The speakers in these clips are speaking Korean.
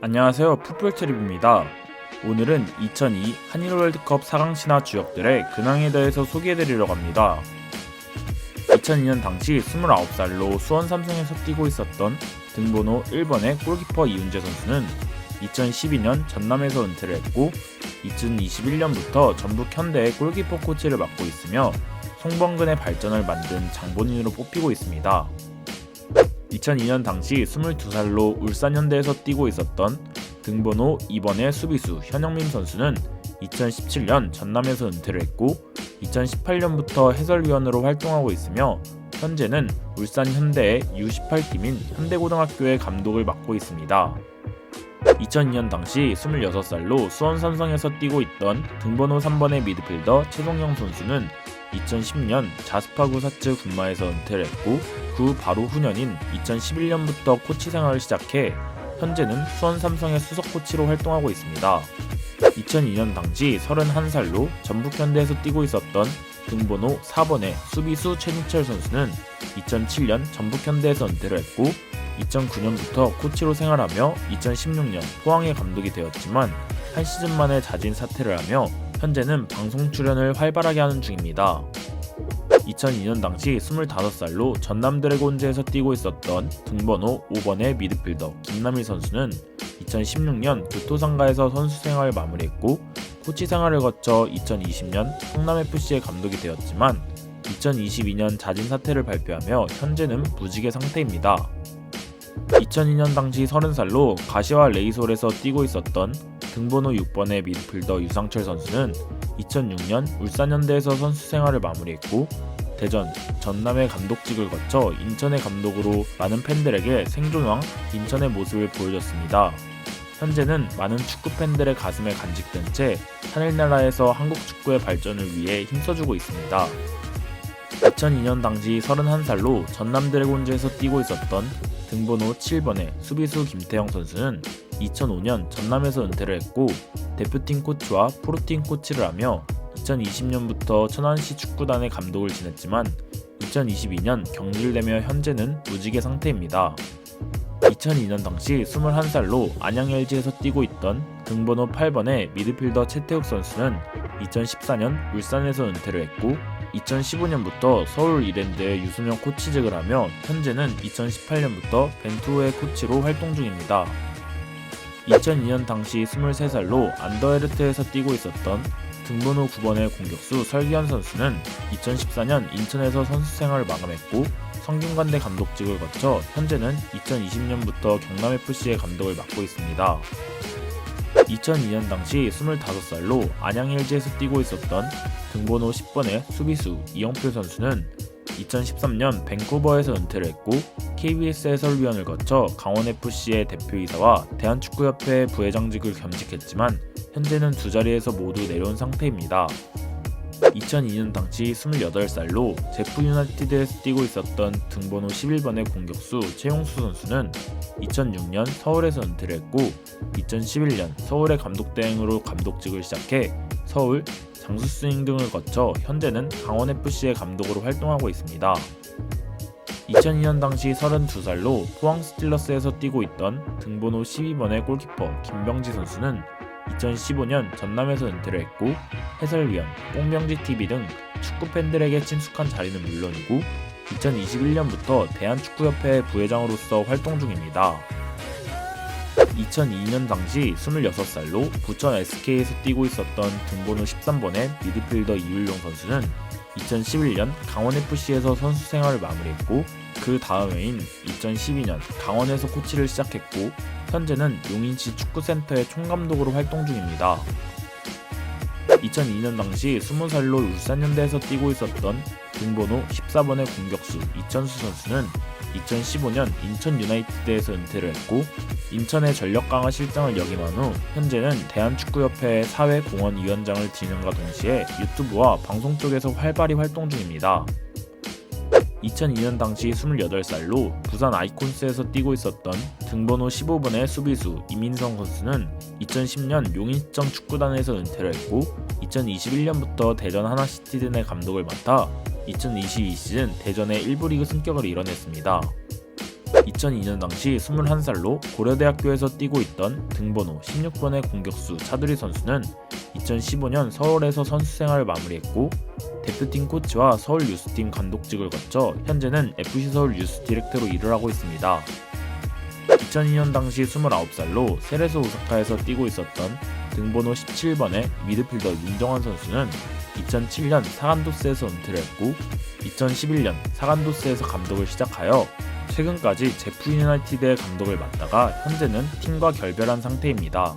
안녕하세요, 풋볼트립입니다. 오늘은 2002 한일 월드컵 4강 신화 주역들의 근황에 대해서 소개해드리려고 합니다. 2002년 당시 29살로 수원 삼성에서 뛰고 있었던 등번호 1번의 골키퍼 이훈재 선수는 2012년 전남에서 은퇴를 했고 2021년부터 전북 현대의 골키퍼 코치를 맡고 있으며 송범근의 발전을 만든 장본인으로 뽑히고 있습니다. 2002년 당시 22살로 울산현대에서 뛰고 있었던 등번호 2번의 수비수 현영민 선수는 2017년 전남에서 은퇴를 했고 2018년부터 해설위원으로 활동하고 있으며 현재는 울산현대의 U18팀인 현대고등학교의 감독을 맡고 있습니다. 2002년 당시 26살로 수원삼성에서 뛰고 있던 등번호 3번의 미드필더 최동영 선수는 2010년 자스파구 사츠 군마에서 은퇴를 했고 그 바로 후년인 2011년부터 코치 생활을 시작해 현재는 수원삼성의 수석 코치로 활동하고 있습니다. 2002년 당시 31살로 전북현대에서 뛰고 있었던 등번호 4번의 수비수 최진철 선수는 2007년 전북현대에서 은퇴를 했고 2009년부터 코치로 생활하며 2016년 포항의 감독이 되었지만 한 시즌 만에 자진 사퇴를 하며 현재는 방송 출연을 활발하게 하는 중입니다. 2002년 당시 25살로 전남 드래곤즈에서 뛰고 있었던 등번호 5번의 미드필더 김남일 선수는 2016년 교토상가에서 선수 생활을 마무리했고 코치 생활을 거쳐 2020년 성남FC의 감독이 되었지만 2022년 자진 사퇴를 발표하며 현재는 무직의 상태입니다. 2002년 당시 30살로 가시와 레이솔에서 뛰고 있었던 등번호 6번의 미드필더 유상철 선수는 2006년 울산현대에서 선수 생활을 마무리했고 대전, 전남의 감독직을 거쳐 인천의 감독으로 많은 팬들에게 생존왕 인천의 모습을 보여줬습니다. 현재는 많은 축구 팬들의 가슴에 간직된 채 하늘나라에서 한국 축구의 발전을 위해 힘써주고 있습니다. 2002년 당시 31살로 전남 드래곤즈에서 뛰고 있었던 등번호 7번의 수비수 김태형 선수는 2005년 전남에서 은퇴를 했고 대표팀 코치와 프로팀 코치를 하며 2020년부터 천안시 축구단의 감독을 지냈지만 2022년 경질되며 현재는 무직의 상태입니다. 2002년 당시 21살로 안양 LG에서 뛰고 있던 등번호 8번의 미드필더 최태욱 선수는 2014년 울산에서 은퇴를 했고 2015년부터 서울 이랜드의 유소년 코치직을 하며 현재는 2018년부터 벤투호의 코치로 활동 중입니다. 2002년 당시 23살로 안더헤르트에서 뛰고 있었던 등번호 9번의 공격수 설기현 선수는 2014년 인천에서 선수 생활을 마감했고 성균관대 감독직을 거쳐 현재는 2020년부터 경남FC의 감독을 맡고 있습니다. 2002년 당시 25살로 안양 LG에서 뛰고 있었던 등번호 10번의 수비수 이영표 선수는 2013년 밴쿠버에서 은퇴를 했고 KBS 해설위원을 거쳐 강원FC의 대표이사와 대한축구협회 부회장직을 겸직했지만 현재는 두 자리에서 모두 내려온 상태입니다. 2002년 당시 28살로 제프 유나이티드에서 뛰고 있었던 등번호 11번의 공격수 최용수 선수는 2006년 서울에서 은퇴를 했고 2011년 서울의 감독대행으로 감독직을 시작해 서울, 장수스윙 등을 거쳐 현재는 강원FC의 감독으로 활동하고 있습니다. 2002년 당시 32살로 포항 스틸러스에서 뛰고 있던 등번호 12번의 골키퍼 김병지 선수는 2015년 전남에서 은퇴를 했고 해설위원, 꽁병지TV 등 축구팬들에게 친숙한 자리는 물론이고 2021년부터 대한축구협회 부회장으로서 활동 중입니다. 2002년 당시 26살로 부천 SK에서 뛰고 있었던 등번호 13번의 미드필더 이율용 선수는 2011년 강원FC에서 선수 생활을 마무리했고 그 다음 해인 2012년 강원에서 코치를 시작했고 현재는 용인시 축구센터의 총감독으로 활동 중입니다. 2002년 당시 20살로 울산현대에서 뛰고 있었던 등번호 14번의 공격수 이천수 선수는 2015년 인천 유나이티드에서 은퇴를 했고 인천의 전력 강화 실장을 역임한 후 현재는 대한축구협회 사회공헌위원장을 지낸과 동시에 유튜브와 방송 쪽에서 활발히 활동 중입니다. 2002년 당시 28살로 부산 아이콘스에서 뛰고 있었던 등번호 15번의 수비수 이민성 선수는 2010년 용인시청 축구단에서 은퇴를 했고 2021년부터 대전 하나시티즌의 감독을 맡아 2022 시즌 대전의 1부 리그 승격을 이뤄냈습니다. 2002년 당시 21살로 고려대학교에서 뛰고 있던 등번호 16번의 공격수 차두리 선수는 2015년 서울에서 선수 생활을 마무리했고 대표팀 코치와 서울 유스팀 감독직을 거쳐 현재는 FC서울 유스 디렉터로 일을 하고 있습니다. 2002년 당시 29살로 세레소 오사카에서 뛰고 있었던 등번호 17번의 미드필더 윤정환 선수는 2007년 사간도스에서 은퇴를 했고 2011년 사간도스에서 감독을 시작하여 최근까지 제프 유나이티드의 감독을 맡다가 현재는 팀과 결별한 상태입니다.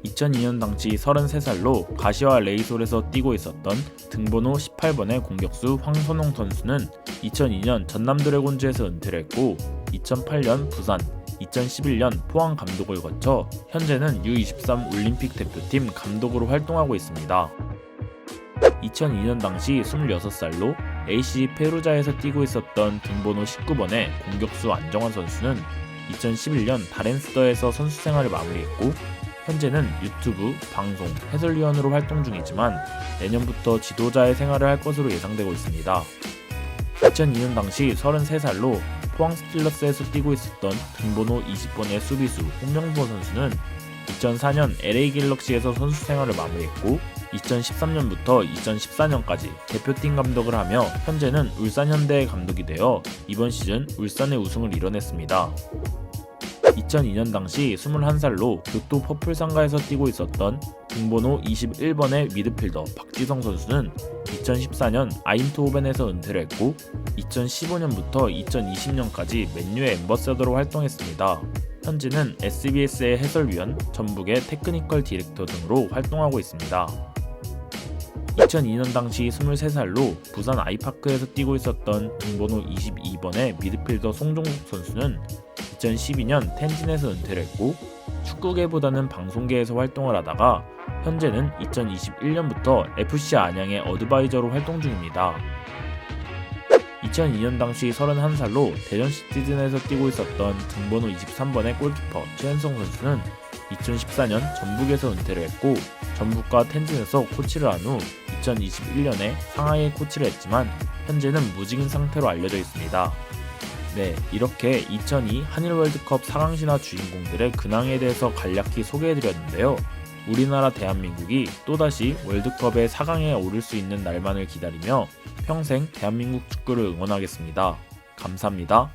2002년 당시 33살로 가시와 레이솔에서 뛰고 있었던 등번호 18번의 공격수 황선홍 선수는 2002년 전남 드래곤즈에서 은퇴를 했고 2008년 부산, 2011년 포항 감독을 거쳐 현재는 U23 올림픽 대표팀 감독으로 활동하고 있습니다. 2002년 당시 26살로 AC 페루자에서 뛰고 있었던 등번호 19번의 공격수 안정환 선수는 2011년 다렌스더에서 선수 생활을 마무리했고 현재는 유튜브, 방송, 해설위원으로 활동 중이지만 내년부터 지도자의 생활을 할 것으로 예상되고 있습니다. 2002년 당시 33살로 포항 스틸러스에서 뛰고 있었던 등번호 20번의 수비수 홍명보 선수는 2004년 LA 갤럭시에서 선수 생활을 마무리했고 2013년부터 2014년까지 대표팀 감독을 하며 현재는 울산 현대의 감독이 되어 이번 시즌 울산의 우승을 이뤄냈습니다. 2002년 당시 21살로 교토 퍼플상가에서 뛰고 있었던 등번호 21번의 미드필더 박지성 선수는 2014년 아인트호벤에서 은퇴를 했고 2015년부터 2020년까지 맨유의 엠버서더로 활동했습니다. 현재는 SBS의 해설위원, 전북의 테크니컬 디렉터 등으로 활동하고 있습니다. 2002년 당시 23살로 부산 아이파크에서 뛰고 있었던 등번호 22번의 미드필더 송종국 선수는 2012년 텐진에서 은퇴를 했고 축구계보다는 방송계에서 활동을 하다가 현재는 2021년부터 FC 안양의 어드바이저로 활동 중입니다. 2002년 당시 31살로 대전 시티즌에서 뛰고 있었던 등번호 23번의 골키퍼 최현성 선수는 2014년 전북에서 은퇴를 했고 전북과 텐진에서 코치를 한 후 2021년에 상하이에 코치를 했지만 현재는 무직인 상태로 알려져 있습니다. 네, 이렇게 2002 한일 월드컵 4강 신화 주인공들의 근황에 대해서 간략히 소개해드렸는데요. 우리나라 대한민국이 또다시 월드컵의 4강에 오를 수 있는 날만을 기다리며 평생 대한민국 축구를 응원하겠습니다. 감사합니다.